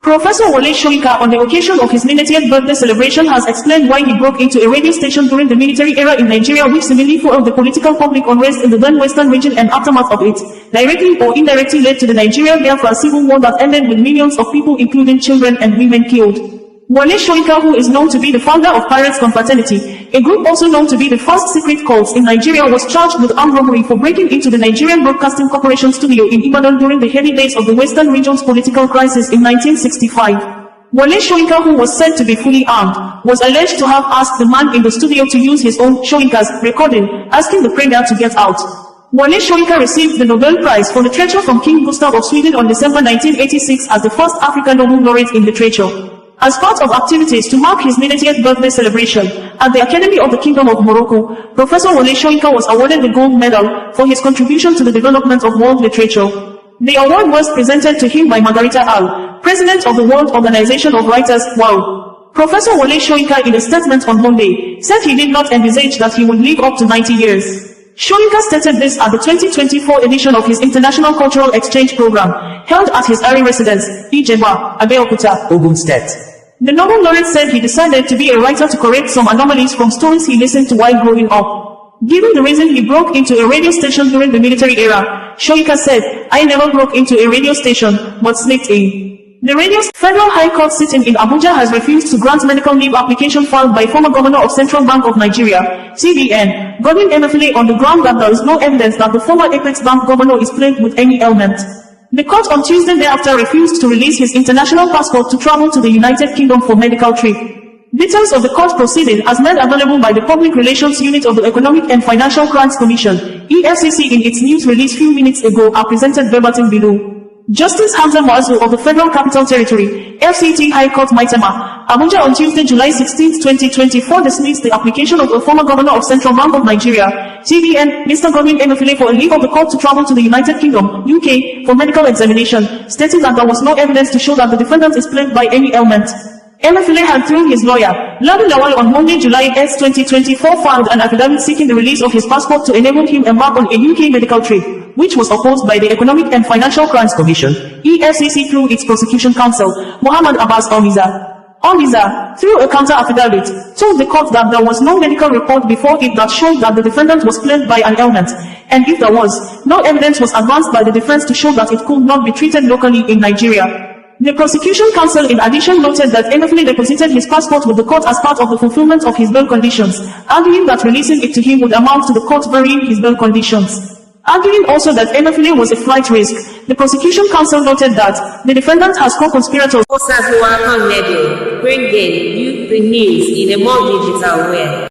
Professor Wole Soyinka, on the occasion of his 90th birthday celebration, has explained why he broke into a radio station during the military era in Nigeria, which seemingly fueled the political public unrest in the then Western region and aftermath of it, directly or indirectly led to the Nigeria-Biafra civil war that ended with millions of people, including children and women, killed. Wole Soyinka, who is known to be the founder of Pirates Confraternity, a group also known to be the first secret cults in Nigeria, was charged with armed robbery for breaking into the Nigerian Broadcasting Corporation studio in Ibadan during the heavy days of the Western region's political crisis in 1965. Wole Soyinka, who was said to be fully armed, was alleged to have asked the man in the studio to use his own Soyinka's recording, asking the premier to get out. Wole Soyinka received the Nobel Prize for Literature from King Gustav of Sweden on December 1986 as the first African Nobel laureate in literature. As part of activities to mark his 90th birthday celebration, at the Academy of the Kingdom of Morocco, Professor Wole Soyinka was awarded the Gold Medal for his contribution to the development of world literature. The award was presented to him by Margarita Al, President of the World Organization of Writers, WOW. Professor Wole Soyinka, in a statement on Monday, said he did not envisage that he would live up to 90 years. Soyinka stated this at the 2024 edition of his International Cultural Exchange Program, held at his Ari residence, Ijebu, Abeokuta, Ogun State. The Nobel laureate said he decided to be a writer to correct some anomalies from stories he listened to while growing up. Given the reason he broke into a radio station during the military era, Soyinka said, "I never broke into a radio station, but sneaked in." The radio's Federal High Court sitting in Abuja has refused to grant medical leave application filed by former Governor of Central Bank of Nigeria, CBN, Godwin Emefiele, on the ground that there is no evidence that the former Apex Bank governor is plagued with any ailment. The court on Tuesday thereafter refused to release his international passport to travel to the United Kingdom for medical trip. Details of the court proceeding, as made available by the Public Relations Unit of the Economic and Financial Crimes Commission, EFCC, in its news release few minutes ago, are presented verbatim below. Justice Hamza Muazu of the Federal Capital Territory, FCT High Court Maitama, Abuja, on Tuesday, July 16, 2024, dismissed the application of the former Governor of Central Bank of Nigeria, CBN, Mr. Godwin Emefiele, for a leave of the court to travel to the United Kingdom, UK, for medical examination, stating that there was no evidence to show that the defendant is plagued by any ailment. Emefiele had, through his lawyer, Labi Lawal, on Monday, July 8, 2024, filed an affidavit seeking the release of his passport to enable him embark on a UK medical trip, which was opposed by the Economic and Financial Crimes Commission, EFCC, through its prosecution counsel, Muhammad Abbas Omiza. Omiza, through a counter-affidavit, told the court that there was no medical report before it that showed that the defendant was plagued by an ailment, and if there was, no evidence was advanced by the defense to show that it could not be treated locally in Nigeria. The prosecution counsel in addition noted that Emefiele deposited his passport with the court as part of the fulfillment of his bail conditions, arguing that releasing it to him would amount to the court varying his bail conditions. Arguing also that Emefiele was a flight risk, the prosecution counsel noted that the defendant has co-conspirators. Bringing you the news in a more digital way.